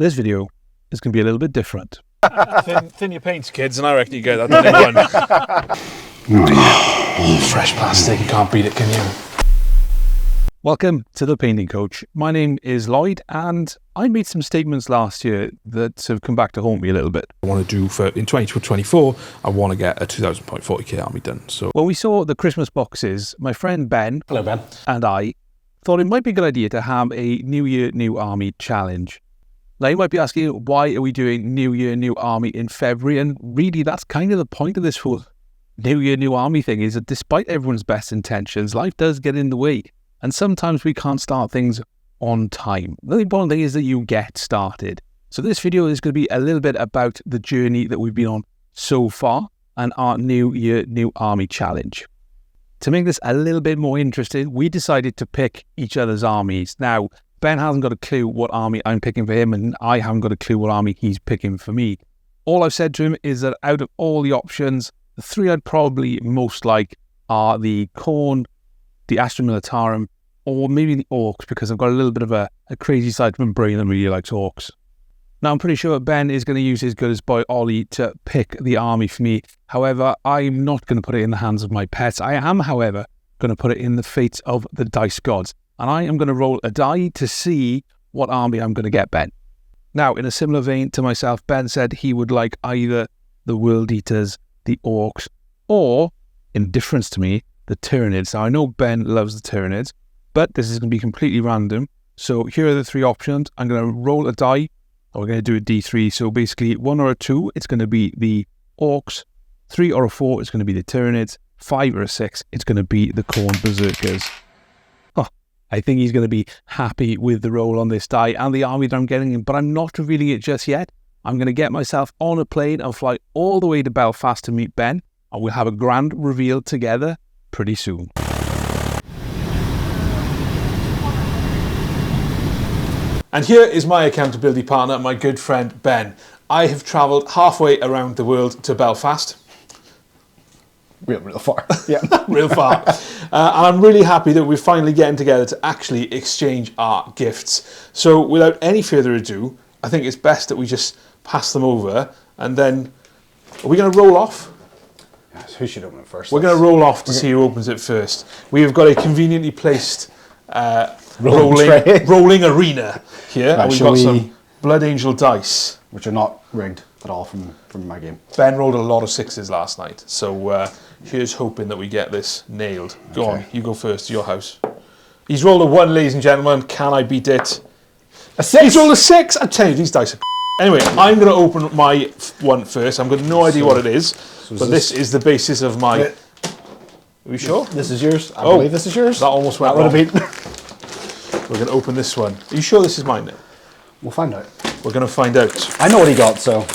This video is going to be a little bit different. Thin your paints, kids, and I reckon you get that done in one. Oh, fresh plastic, you can't beat it, can you? Welcome to The Painting Coach. My name is Lloyd, and I made some statements last year that have come back to haunt me a little bit. I want to do, in 2024, I want to get a 2,000.40k army done. So when we saw the Christmas boxes, my friend Ben, hello Ben, and I thought it might be a good idea to have a New Year, New Army challenge. Now you might be asking, why are we doing New Year, New Army in February? And really, that's kind of the point of this whole New Year, New Army thing, is that despite everyone's best intentions, life does get in the way. And sometimes we can't start things on time. The important thing is that you get started. So this video is going to be a little bit about the journey that we've been on so far and our New Year, New Army challenge. To make this a little bit more interesting, we decided to pick each other's armies. Now, Ben hasn't got a clue what army I'm picking for him, and I haven't got a clue what army he's picking for me. All I've said to him is that out of all the options, the three I'd probably most like are the Khorne, the Astra Militarum, or maybe the Orcs, because I've got a little bit of a crazy side to my brain that really likes Orcs. Now, I'm pretty sure Ben is going to use his good as boy Ollie to pick the army for me. However, I'm not going to put it in the hands of my pets. I am, however, going to put it in the fates of the dice gods. And I am going to roll a die to see what army I'm going to get Ben. Now, in a similar vein to myself, Ben said he would like either the World Eaters, the Orcs, or, in difference to me, the Tyranids. Now, I know Ben loves the Tyranids, but this is going to be completely random. So here are the three options. I'm going to roll a die, and we're going to do a D3. So basically, 1 or a 2, it's going to be the Orcs. 3 or a 4, it's going to be the Tyranids. 5 or a 6, it's going to be the Khorne Berserkers. I think he's going to be happy with the roll on this die and the army that I'm getting in, but I'm not revealing it just yet. I'm going to get myself on a plane and fly all the way to Belfast to meet Ben, and we'll have a grand reveal together pretty soon. And here is my accountability partner, my good friend Ben. I have travelled halfway around the world to Belfast. Real far. Yeah, real far. And I'm really happy that we're finally getting together to actually exchange our gifts. So without any further ado, I think it's best that we just pass them over, and then are we going to roll off? Yes, who should open it first? We're going to roll off to see who opens it first. We have got a conveniently placed rolling arena here. Right, and we've got some Blood Angel dice, which are not rigged at all from my game. Ben rolled a lot of 6s last night, so here's hoping that we get this nailed. Go on, you go first to your house. He's rolled a 1, ladies and gentlemen. Can I beat it? A 6? He's rolled a 6. I tell you, these dice are Anyway, I'm going to open my one first. I've got no idea what it is, but this is the basis of my... Are you sure? This is yours. I believe this is yours. That almost went wrong. We're going to open this one. Are you sure this is mine now? We'll find out. We're going to find out. I know what he got, so...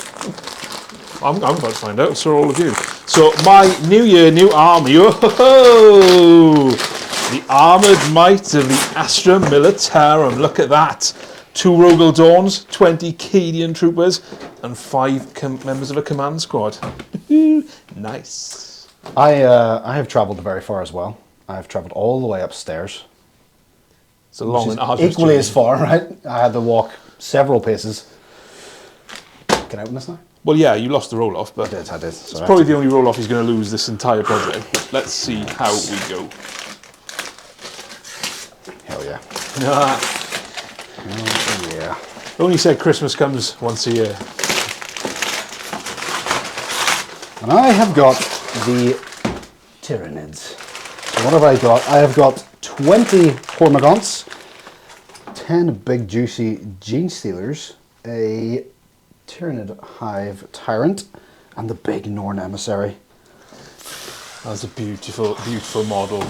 I'm about to find out, so are all of you. So, my New Year, New Army. Oh, the armoured might of the Astra Militarum. Look at that. 2 Rogel Dawns, 20 Cadian troopers, and 5 members of a command squad. Nice. I have travelled very far as well. I've travelled all the way upstairs. It's a long and arduous equally journey. as far, right? I had to walk several paces. Can I open this now? Well, yeah, you lost the roll-off, but I did. It's probably the only roll-off he's going to lose this entire project. Let's see how we go. Hell yeah. Oh, yeah. Only said Christmas comes once a year. And I have got the Tyranids. So what have I got? I have got 20 Hormagaunts, 10 big juicy Gene Stealers, a Tyranid Hive Tyrant, and the big Norn Emissary. That's a beautiful, beautiful model.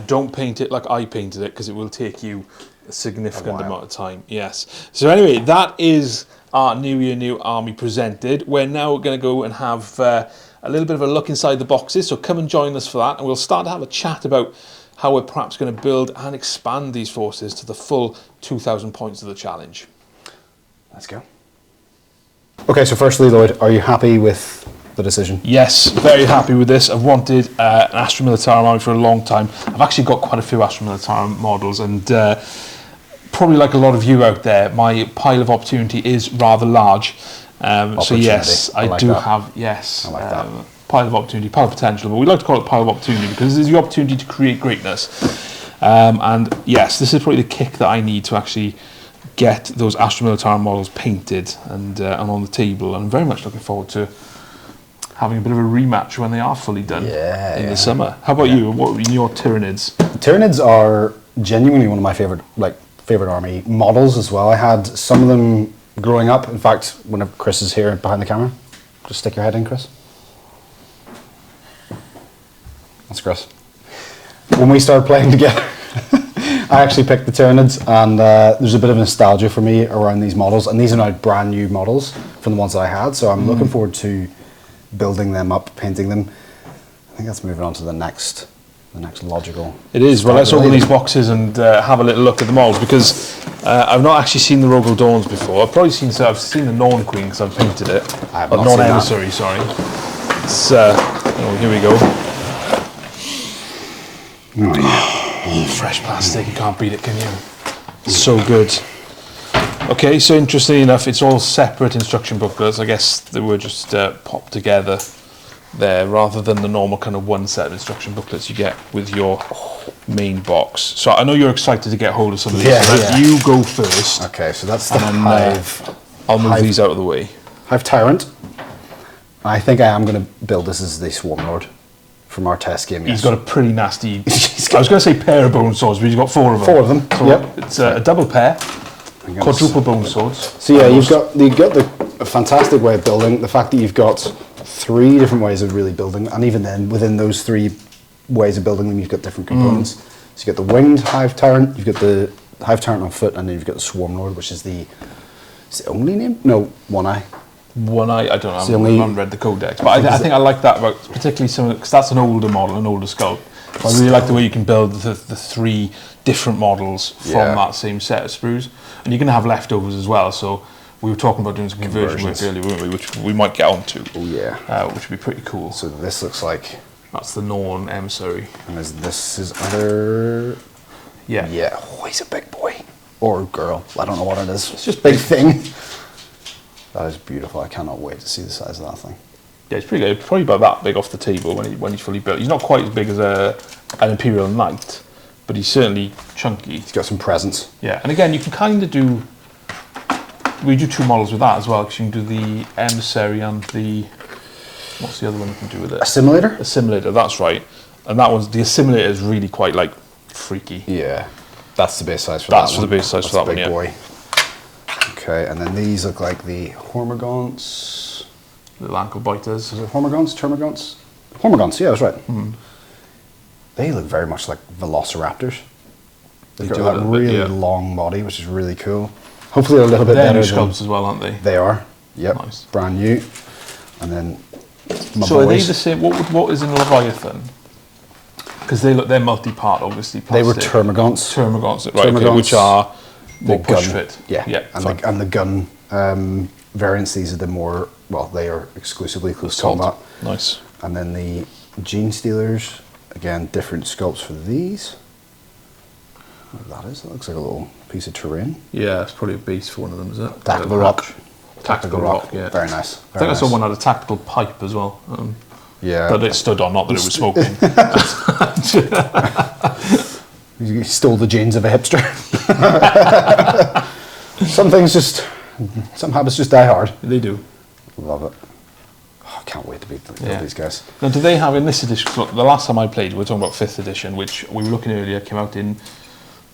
Don't paint it like I painted it, because it will take you a significant amount of time. Yes. So anyway, that is our New Year, New Army presented. We're now going to go and have a little bit of a look inside the boxes. So come and join us for that, and we'll start to have a chat about how we're perhaps going to build and expand these forces to the full 2,000 points of the challenge. Let's go. Okay, so firstly, Lloyd, are you happy with the decision? Yes, very happy with this. I've wanted an Astra Militarum army for a long time. I've actually got quite a few Astra Militarum models, and probably like a lot of you out there, my pile of opportunity is rather large. So yes, I like do that. have, yes, I like that. pile of opportunity, pile of potential, but we like to call it pile of opportunity because this is your opportunity to create greatness. And yes, this is probably the kick that I need to actually get those Astra Militarum models painted and on the table. I'm very much looking forward to having a bit of a rematch when they are fully done in the summer. How about you? What were your Tyranids? Tyranids are genuinely one of my favorite army models as well. I had some of them growing up. In fact, whenever Chris is here behind the camera, just stick your head in, Chris. That's Chris. When we started playing together, I actually picked the Tyranids, and there's a bit of nostalgia for me around these models, and these are now brand new models from the ones that I had, so I'm looking forward to building them up, painting them. I think that's moving on to the next logical. It is. Well, let's open these boxes and have a little look at the models, because I've not actually seen the Rogel Dawns before. I've probably seen I've seen the Norn Queen because I've painted it. I have not seen Norn Emissary, sorry. It's, here we go. Oh, yeah. Fresh plastic, you can't beat it, can you? So good. Okay, so interestingly enough, it's all separate instruction booklets. I guess they were just popped together there, rather than the normal kind of one set of instruction booklets you get with your main box. So I know you're excited to get hold of some of these. Yeah, so let yeah. you go first. Okay, so that's the And Hive. I'll move Hive- these out of the way. Hive Tyrant. I think I am going to build this as the Swarmlord from our test game. He's got a pretty nasty, I was going to say pair of bone swords, but he's got four of them. Four of them, So yep. it's a double pair, gonna quadruple bone swords. So yeah, you've got a fantastic way of building. The fact that you've got 3 different ways of really building, and even then within those 3 ways of building them, you've got different components. So you've got the winged Hive Tyrant, you've got the Hive Tyrant on foot, and then you've got the Swarmlord, which is the only name? No, one eye. One eye, I don't know, I the only- haven't read the codex, but I think I like that about particularly some, because that's an older model, an older sculpt. I really like the way you can build the 3 different models from Yeah. that same set of sprues, and you're going to have leftovers as well. So we were talking about doing some conversion work earlier, weren't we? Which we might get onto. Oh yeah. Which would be pretty cool. So this looks like, That's the Norn Emissary. and this is other. Yeah. Yeah. Oh, he's a big boy or girl. I don't know what it is. It's just big thing. That is beautiful. I cannot wait to see the size of that thing. Yeah, it's pretty good. It's probably about that big off the table when he's fully built. He's not quite as big as an Imperial Knight, but he's certainly chunky. He's got some presence. Yeah, and again, you can kind of do. We do 2 models with that as well, because you can do the Emissary and the. What's the other one you can do with it? Assimilator? Assimilator, that's right. And that one's the Assimilator is really quite like freaky. Yeah. That's the base size for that one. That's for the base size for that one, big yeah. boy. Okay, and then these look like the Hormagaunts. Little ankle biters. Is it Hormagaunts? Termagaunts? Hormagaunts, yeah, that's right. They look very much like Velociraptors. They've They got do a that little bit, really yeah. long body, which is really cool. Hopefully a little bit They're better new than sculpts as well, aren't they? they are. Yep, Nice. brand new. And then my So are they boys, the same? What is in Leviathan? Because they're multi-part, obviously. they were plastic. Termagaunts. Termagants, right? Okay, Termagants, which are more the push gun. fit. Yeah, fine. and the gun variants. These are the more, well, they are exclusively close Assault. combat. Nice. And then the Gene Stealers, again, different sculpts for these. What that is? That looks like a little piece of terrain. Yeah, it's probably a base for one of them, is it? Tactical rock. Tactical rock, yeah. Very nice. I think I saw one had a tactical pipe as well. Yeah. That it stood on, not that it was smoking. You stole the genes of a hipster. Some habits just die hard. They do. Love it. Oh, I can't wait to beat Yeah. these guys. Now, do they have in this edition? So the last time I played, we were talking about 5th edition, which we were looking earlier, came out in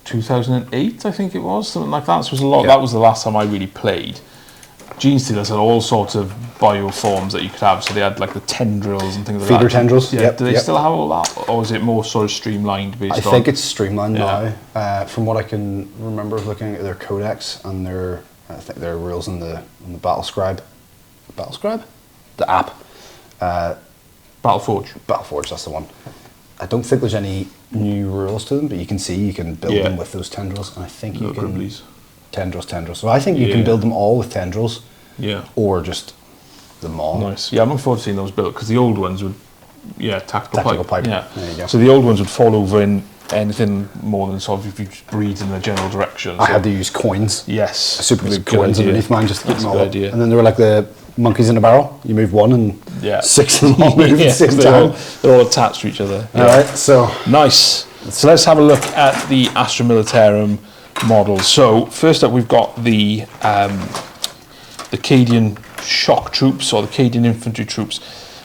2008, I think it was, something like that. So it was a lot. Yeah. That was the last time I really played. Gene Stealers had all sorts of bioforms that you could have. So they had like the tendrils and things like that. Feeder tendrils, Yeah. yep, Do they yep. still have all that, or is it more sort of streamlined based I on? think it's streamlined Yeah. now. From what I can remember of looking at their codex and their, I think their rules in the Battlescribe. Battlescribe? The app. Battleforge. Battleforge, that's the one. I don't think there's any new rules to them, but you can see you can build Yeah. them with those tendrils, and I think you Little can gribblies. tendrils. So I think you can Yeah. build them all with tendrils, Yeah. or just the maul. Nice. Yeah, I'm looking forward to seeing those built because the old ones would, tactical Tactical pipe. Yeah. There you go. So the old ones would fall over in anything more than sort of if you just breed in a general direction. I had to use coins. Yes. Super that's a good good coins idea. underneath mine just to keep That's them a all good up. idea. And then there were like the monkeys in a barrel. You move one and Yeah. 6 of them all move at Yeah, the same they're time. all attached to each other. All right, so Nice. So let's have a look at the Astra Militarum models. So first up, we've got the Cadian shock troops, or the Cadian infantry troops,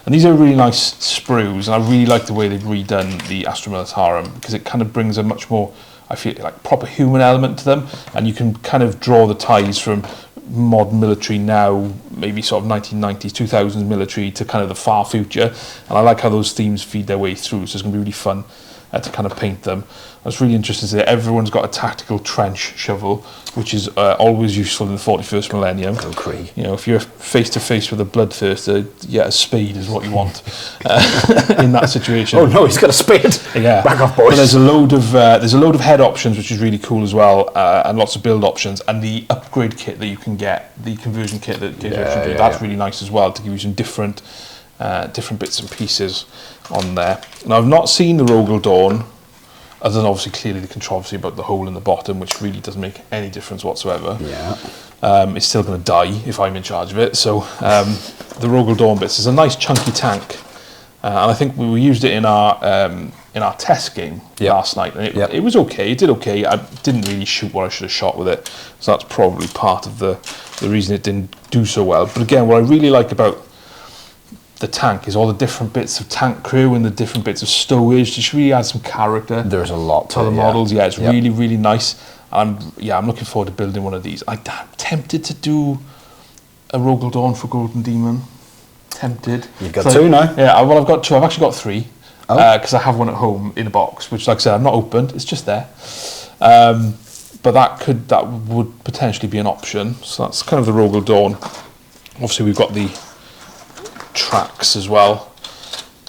and these are really nice sprues. And I really like the way they've redone the Astra Militarum, because it kind of brings a much more, I feel like, proper human element to them, and you can kind of draw the ties from modern military now, maybe sort of 1990s, 2000s military, to kind of the far future. And I like how those themes feed their way through, so it's going to be really fun to kind of paint them. I was really interested to see that everyone's got a tactical trench shovel, which is always useful in the 41st millennium. Go Cree. You know, if you're face to face with a bloodthirster, yeah, a spade is what you want in that situation. oh no, he's got a spade. Yeah, Back off, but boys. there's a load of head options, which is really cool as well, and lots of build options, and the upgrade kit that you can get, the conversion kit that gives you option to, that's really nice as well, to give you some different bits and pieces on there. Now, I've not seen the Rogel Dawn, other than obviously clearly the controversy about the hole in the bottom, which really doesn't make any difference whatsoever. Yeah. It's still going to die if I'm in charge of it. So the Rogel Dawn bits is a nice chunky tank, and I think we used it in our test game last night, and it was okay. It did okay. I didn't really shoot what I should have shot with it, so that's probably part of the reason it didn't do so well. But again, what I really like about the tank is all the different bits of tank crew and the different bits of stowage. Just really add some character. There's a lot to the models. Yeah, it's really, really nice. I'm looking forward to building one of these. I'm tempted to do a Rogel Dawn for Golden Demon. Tempted. You've got two now. Yeah, well, I've got two. I've actually got three, Oh. because I have one at home in a box, which, like I said, I've not opened. It's just there. But that would potentially be an option. So that's kind of the Rogel Dawn. Obviously, we've got the tracks as well.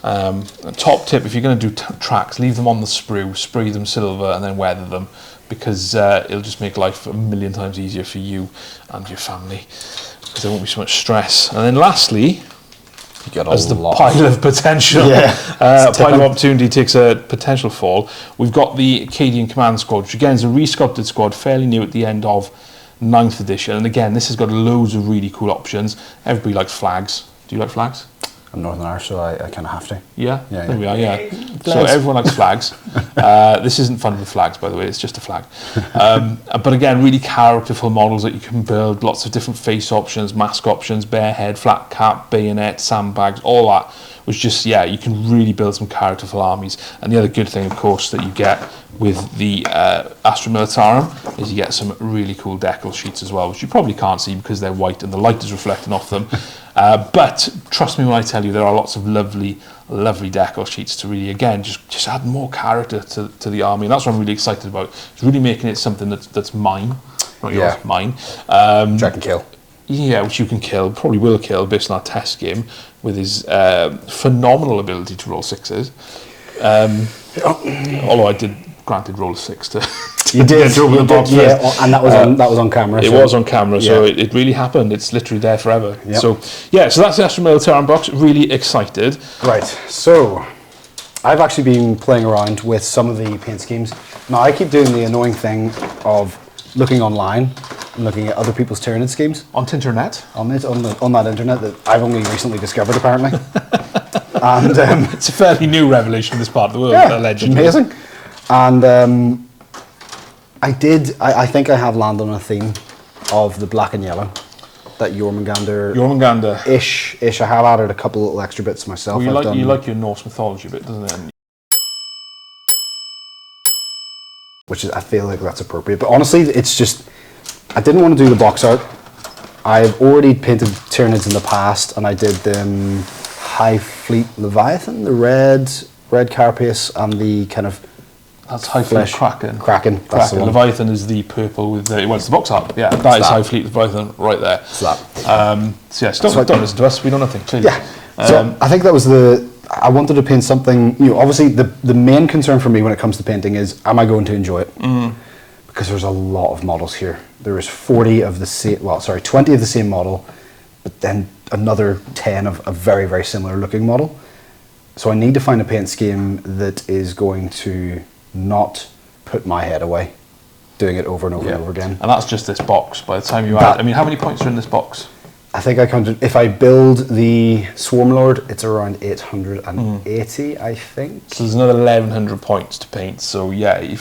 A top tip: if you're going to do tracks, leave them on the sprue, spray them silver, and then weather them, because it'll just make life a million times easier for you and your family, because there won't be so much stress. And then lastly, You got as the lot. pile of potential, pile of opportunity takes a potential fall, we've got the Cadian Command Squad, which again is a resculpted squad, fairly new at the end of 9th edition. And again, this has got loads of really cool options. Everybody likes flags. Do you like flags? I'm Northern Irish, so I kind of have to. Yeah, Yeah, there we are, yeah. So Flags. everyone likes flags. This isn't fun with flags, by the way, it's just a flag. But again, really characterful models that you can build, lots of different face options, mask options, bare head, flat cap, bayonet, sandbags, all that, which just, you can really build some characterful armies. And the other good thing, of course, that you get with the Astra Militarum is you get some really cool decal sheets as well, which you probably can't see because they're white and the light is reflecting off them. But trust me when I tell you, there are lots of lovely decal sheets to really, again, just add more character to the army. And that's what I'm really excited about. It's really making it something that's mine, not yours, mine. Which I can kill. Yeah, which you can kill, probably will kill based on our test game with his phenomenal ability to roll sixes. Although I did, granted, roll a six to You did, get over the box first. yeah, and that was on camera. It so- was on camera, so it really happened. It's literally there forever. Yep. So that's the Astra Militarum box. Really excited. Right, so I've actually been playing around with some of the paint schemes. Now I keep doing the annoying thing of looking online and looking at other people's Tyranid schemes On Tinternet. on that internet that I've only recently discovered apparently. And It's a fairly new revelation in this part of the world, yeah, it's allegedly. amazing. And I think I have landed on a theme of the black and yellow, that Jormungandr Jormungandr. ish. I have added a couple little extra bits myself. Well, I've you done- like your Norse mythology bit, doesn't it? which is, I feel like that's appropriate. But honestly, it's just, I didn't want to do the box art. I've already painted Tyranids in the past, and I did High Fleet Leviathan, the red carapace, and the kind of That's High Fleet flesh Kraken. Kraken. That's the one. Leviathan is the purple with the, well, it's the box art. Yeah, that is that. High Fleet Leviathan right there. It's that. So yeah, don't listen to us. We know nothing. Clearly. Yeah. So I think that was I wanted to paint something, obviously the main concern for me when it comes to painting is, am I going to enjoy it? Because there's a lot of models here. There is 20 of the same model, but then another 10 of a very, very similar looking model. So I need to find a paint scheme that is going to not put my head away doing it over and over and over again. And that's just this box. By the time you add, I mean, how many points are in this box? I think I counted, if I build the Swarmlord, it's around 880, I think. So there's another 1,100 points to paint. So yeah, I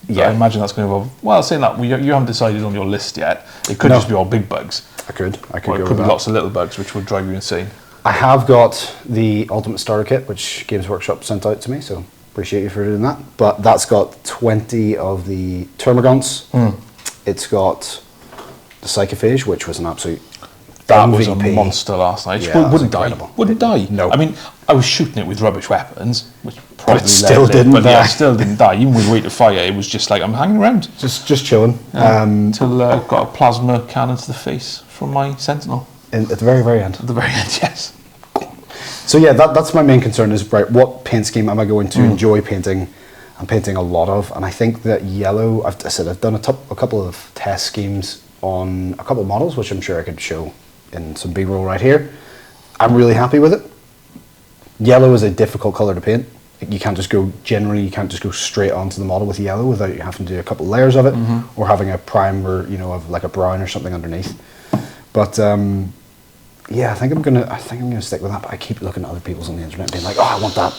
imagine that's going to involve. Well, saying that, you haven't decided on your list yet. It could just be all big bugs. I could Or go it with could be that. lots of little bugs, which would drive you insane. I have got the Ultimate Starter Kit, which Games Workshop sent out to me, so appreciate you for doing that. But that's got 20 of the Termagants. It's got the Psychophage, which was an absolute That was a MVP. monster last night. Yeah, Wouldn't die. incredible. Wouldn't die. No. I mean, I was shooting it with rubbish weapons, which probably still led it, didn't but yeah, die. still didn't die. Even with weight of fire, it was just like I'm hanging around Just chilling. until I got a plasma cannon to the face from my Sentinel At the very, very end. at the very end. Yes. So yeah, that's my main concern is, right, what paint scheme am I going to enjoy painting? I'm painting a lot of, and I think that yellow, I've done a couple of test schemes on a couple of models, which I'm sure I could show in some B-roll right here. I'm really happy with it. Yellow is a difficult colour to paint. You can't just go straight onto the model with yellow without you having to do a couple of layers of it, or having a primer, of like a brown or something underneath. But yeah, I think I'm gonna stick with that. But I keep looking at other people's on the internet, being like, "Oh, I want that."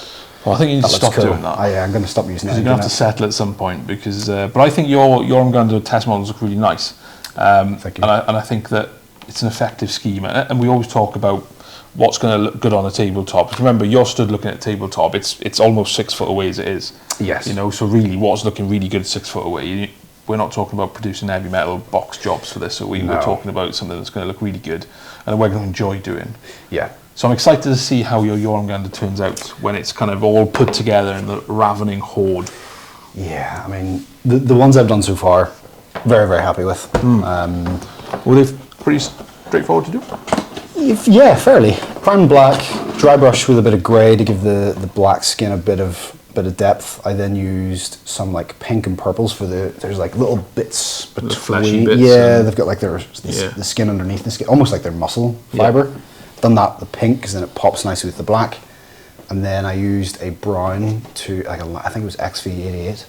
Well, I think you need to That stop looks cool. doing that. I'm going to stop using it. You're going to have to settle at some point because. But I think your Umganda test models look really nice. Thank you. And I think that it's an effective scheme. And we always talk about what's going to look good on a tabletop. Remember, you're stood looking at a tabletop. It's almost 6 foot away as it is. Yes. So really, what's looking really good 6 foot away? We're not talking about producing heavy metal box jobs for this. So we're talking about something that's going to look really good and we're going to enjoy doing. Yeah. So I'm excited to see how your Jormungandr turns out when it's kind of all put together in the ravening horde. Yeah, I mean, the ones I've done so far, very, very happy with. Well, they're pretty straightforward to do. Yeah, fairly. Prime black, dry brush with a bit of grey to give the black skin a bit of depth. I then used some like pink and purples for there's like little bits between. The fleshy bits. Yeah, they've got like the skin underneath the skin, almost like their muscle fibre. Done that the pink because then it pops nicely with the black. And then I used a brown to, I think it was XV88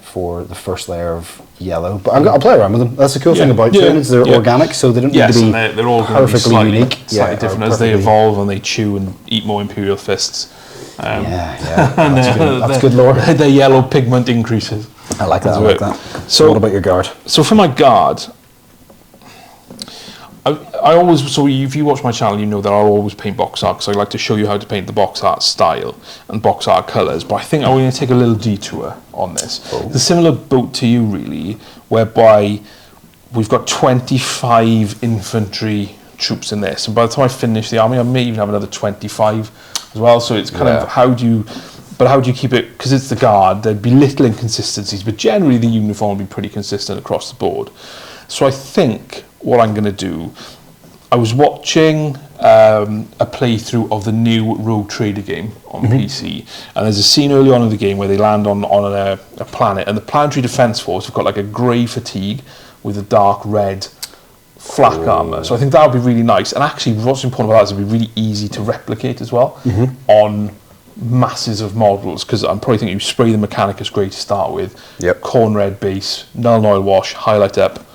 for the first layer of yellow. But I'll play around with them. That's the cool thing about Tyranids. They're organic, so they don't need to be they're all going to be perfectly unique. Slightly different as they evolve and they chew and eat more Imperial Fists. That's good lore. Their yellow pigment increases. I like that. So what about your guard? So for my guard, I always, so if you watch my channel, you know that I'll always paint box art because I like to show you how to paint the box art style and box art colours. But I think I'm going to take a little detour on this. It's a similar boat to you, really, whereby we've got 25 infantry troops in this, and by the time I finish the army, I may even have another 25 as well. So it's kind of how do you keep it? Because it's the guard, there'd be little inconsistencies, but generally the uniform will be pretty consistent across the board. So I think what I'm going to do, I was watching a playthrough of the new Rogue Trader game on PC, and there's a scene early on in the game where they land on a planet, and the Planetary Defence Force have got like a grey fatigue with a dark red flak armour. So I think that would be really nice, and actually what's important about that is it'd be really easy to replicate as well on masses of models, because I'm probably thinking you spray the Mechanicus grey to start with, corn red base, null and oil wash, highlight up.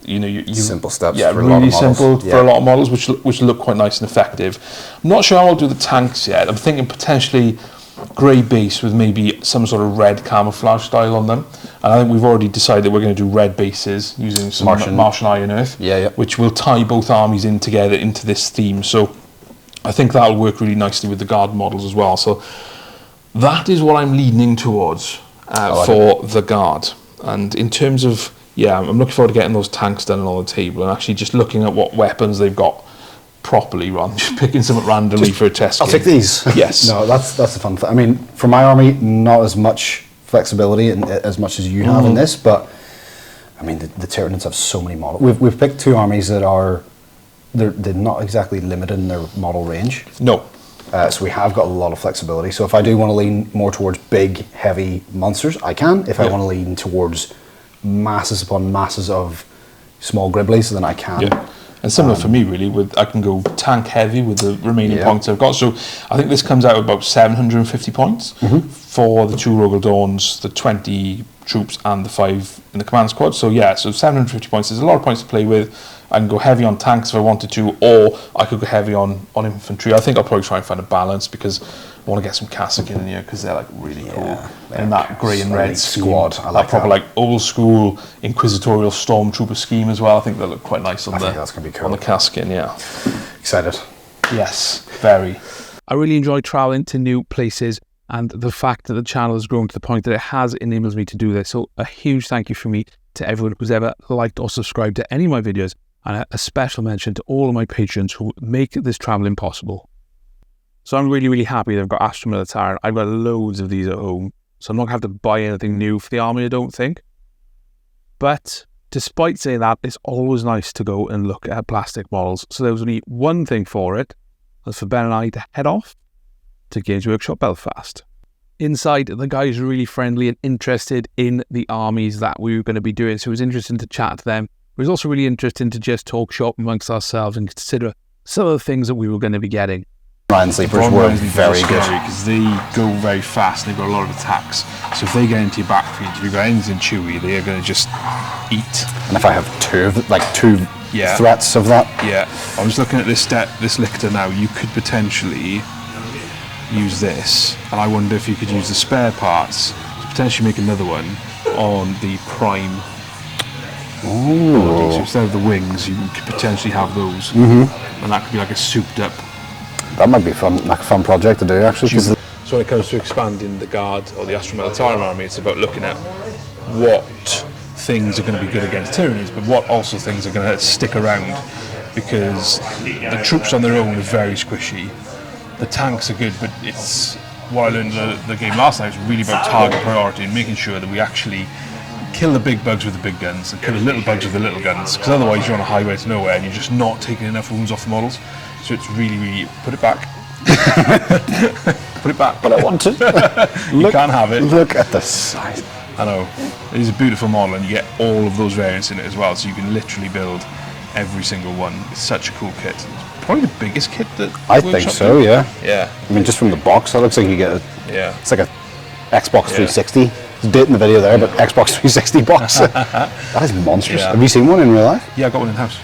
You simple steps. Yeah, for a lot really of models. simple for a lot of models, which look quite nice and effective. I'm not sure how I'll do the tanks yet. I'm thinking potentially grey base with maybe some sort of red camouflage style on them. And I think we've already decided that we're going to do red bases using some Martian Iron Earth, which will tie both armies in together into this theme. So I think that'll work really nicely with the guard models as well. So that is what I'm leaning towards for the guard. And in terms of I'm looking forward to getting those tanks done on the table and actually just looking at what weapons they've got properly, rather than just picking something randomly for a test I'll game. take these. Yes. No, that's the fun thing. I mean, for my army, not as much flexibility and as much as you have in this, but I mean, the Tyranids have so many models. We've picked two armies that they're not exactly limited in their model range. No. So we have got a lot of flexibility. So if I do want to lean more towards big, heavy monsters, I can. If I want to lean towards masses upon masses of small gribblies, then I can. Yeah. And similar for me, really, I can go tank heavy with the remaining points I've got. So I think this comes out about 750 points for the 2 Rogal Dawns, the 20 troops, and the 5 in the command squad. So yeah, so 750 points. There's a lot of points to play with. I can go heavy on tanks if I wanted to, or I could go heavy on infantry. I think I'll probably try and find a balance because I want to get some cassock in here because they're like really cool. And that grey and red squad, I like that proper like old school inquisitorial stormtrooper scheme as well. I think they look quite nice on that's gonna be cool. on the cassock. Yeah, excited. yes, very. I really enjoy traveling to new places, and the fact that the channel has grown to the point that it has enables me to do this. So a huge thank you from me to everyone who's ever liked or subscribed to any of my videos, and a special mention to all of my patrons who make this traveling possible. So I'm really, really happy that I've got Astra Militare. I've got loads of these at home, so I'm not going to have to buy anything new for the army, I don't think. But despite saying that, it's always nice to go and look at plastic models. So there was only one thing for it. That's for Ben and I to head off to Games Workshop Belfast. Inside, the guys are really friendly and interested in the armies that we were going to be doing, so it was interesting to chat to them. It was also really interesting to just talk shop amongst ourselves and consider some of the things that we were going to be getting. Ryan Sleepers were very good because they go very fast. They've got a lot of attacks, so if they get into your backfield, if you've got anything chewy, they are going to just eat. And if I have two threats of that, I'm just looking at this lictor now. You could potentially use this, and I wonder if you could use the spare parts to potentially make another one on the prime. Ooh. So instead of the wings, you could potentially have those, and that could be like a souped up. That might be fun, like a fun project to do actually. So when it comes to expanding the Guard or the Astra Militare army, it's about looking at what things are going to be good against Tyranids, but what also things are going to stick around, because the troops on their own are very squishy. The tanks are good, but it's what I learned in the game last night was really about target priority and making sure that we actually kill the big bugs with the big guns and kill the little bugs with the little guns, because otherwise you're on a highway to nowhere and you're just not taking enough wounds off the models. So it's really, really... Put it back. Put it back. But I want to. You can't have it. Look at the size. I know. It is a beautiful model, and you get all of those variants in it as well, so you can literally build every single one. It's such a cool kit. It's probably the biggest kit that I think so, yeah. Yeah. I mean, just from the box, that looks like you get a... Yeah. It's like a Xbox 360. There's a date in the video there, but Xbox 360 box. That is monstrous. Yeah. Have you seen one in real life? Yeah, I got one in the house.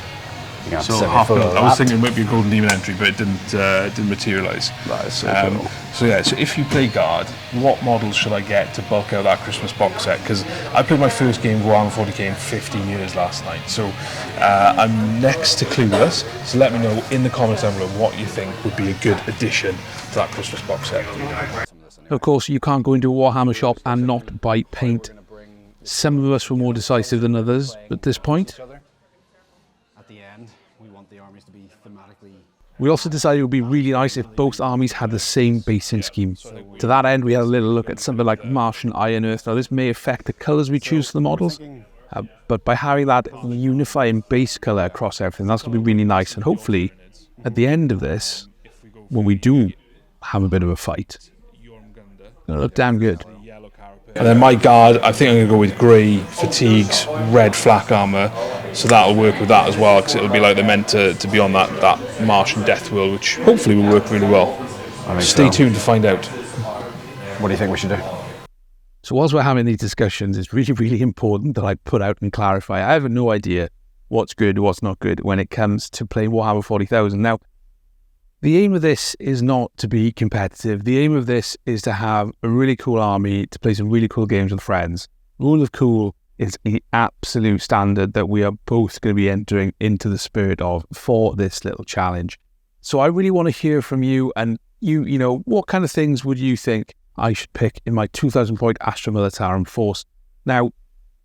So half built. I was thinking it might be a Golden Demon entry, but it didn't materialise. That is so cool. So yeah, so if you play Guard, what models should I get to bulk out that Christmas box set? Because I played my first game of Warhammer 40k in 15 years last night, so I'm next to clueless. So let me know in the comments down below what you think would be a good addition to that Christmas box set. Of course, you can't go into a Warhammer shop and not buy paint. Some of us were more decisive than others at this point. At the end, we want the armies to be thematically... We also decided it would be really nice if both armies had the same basing scheme. To that end, we had a little look at something like Martian Iron Earth. Now, this may affect the colours we choose for the models, but by having that unifying base colour across everything, that's going to be really nice. And hopefully, at the end of this, when we do have a bit of a fight, it'll look damn good. And then my Guard, I think I'm going to go with grey fatigues, red flak armour, so that'll work with that as well, because it'll be like they're meant to be on that Martian death world, which hopefully will work really well. Stay tuned to find out. What do you think we should do? So whilst we're having these discussions, it's really, really important that I put out and clarify. I have no idea what's good, what's not good when it comes to playing Warhammer 40,000. Now, the aim of this is not to be competitive. The aim of this is to have a really cool army, to play some really cool games with friends. Rule of cool is the absolute standard that we are both going to be entering into the spirit of for this little challenge. So I really want to hear from you, and you know, what kind of things would you think I should pick in my 2,000 point Astra Militarum force? Now,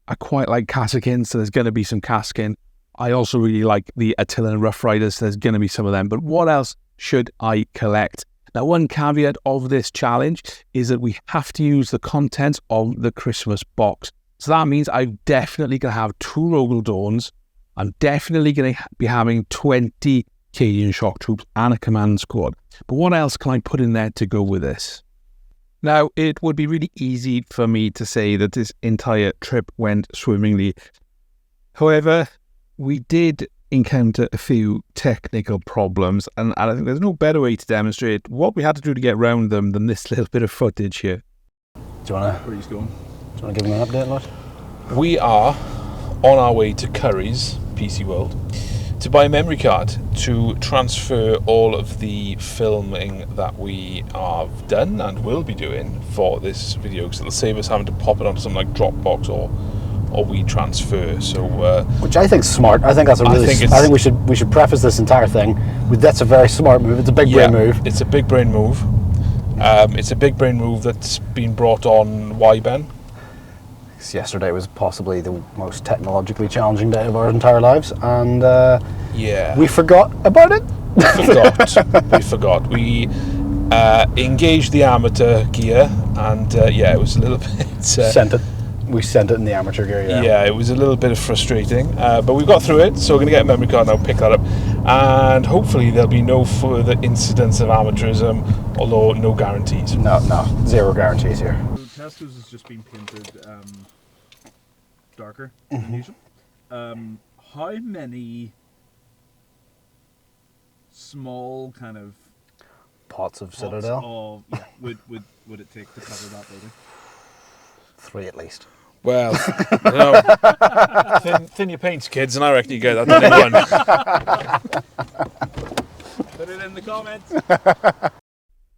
I quite like Kassakin, so there's going to be some Kassakin. I also really like the Attilan Rough Riders, so there's going to be some of them. But what else should I collect? Now, one caveat of this challenge is that we have to use the contents of the Christmas box. So that means I'm definitely going to have 2 Rogal Dawns. I'm definitely going to be having 20 Cadian shock troops and a command squad. But what else can I put in there to go with this? Now, it would be really easy for me to say that this entire trip went swimmingly. However, we did encounter a few technical problems, and I think there's no better way to demonstrate what we had to do to get around them than this little bit of footage here. Do you want Where he's going? to give him an update, Lloyd? We are on our way to Curry's PC World to buy a memory card to transfer all of the filming that we have done and will be doing for this video, because it'll save us having to pop it onto something like Dropbox or WeTransfer. So, which I think is smart. I think that's a really. I think we should preface this entire thing with that's a very smart move. It's a big brain move. It's a big brain move. It's a big brain move that's been brought on. Why, Ben? Yesterday was possibly the most technologically challenging day of our entire lives, and we forgot about it. We forgot. We engaged the amateur gear, and it was a little bit. We sent it in the amateur gear. Yeah, it was a little bit frustrating, but we got through it. So we're going to get a memory card now, pick that up, and hopefully there'll be no further incidents of amateurism, although no guarantees. No, zero guarantees here. Tesco's has just been painted darker than usual. How many small kind of pots of Citadel would it take to cover that building? 3 at least. Well, thin your paints, kids, and I reckon you get that done in one. Put it in the comments.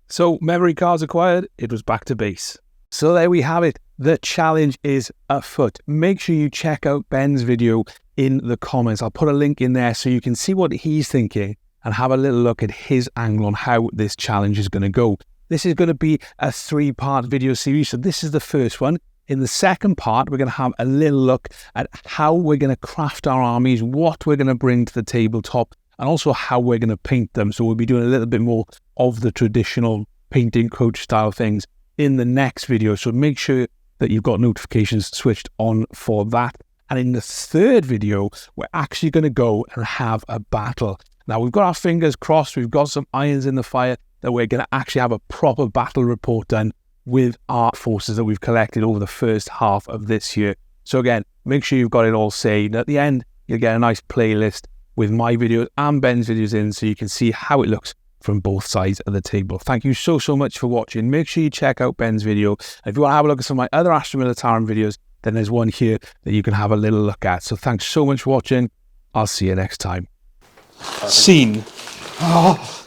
So, memory cards acquired, it was back to base. So there we have it. The challenge is afoot. Make sure you check out Ben's video in the comments. I'll put a link in there so you can see what he's thinking and have a little look at his angle on how this challenge is going to go. This is going to be a 3-part video series. So this is the first one. In the second part, we're going to have a little look at how we're going to craft our armies, what we're going to bring to the tabletop, and also how we're going to paint them. So we'll be doing a little bit more of the traditional painting coach style things in the next video. So make sure that you've got notifications switched on for that. And in the third video, we're actually going to go and have a battle. Now, we've got our fingers crossed. We've got some irons in the fire that we're going to actually have a proper battle report done with our forces that we've collected over the first half of this year. So again, make sure you've got it all saved. At the end, you'll get a nice playlist with my videos and Ben's videos in, so you can see how it looks from both sides of the table. Thank you so much for watching. Make sure you check out Ben's video. If you want to have a look at some of my other Astra Militarum videos, then there's one here that you can have a little look at. So thanks so much for watching. I'll see you next time. Scene. Oh.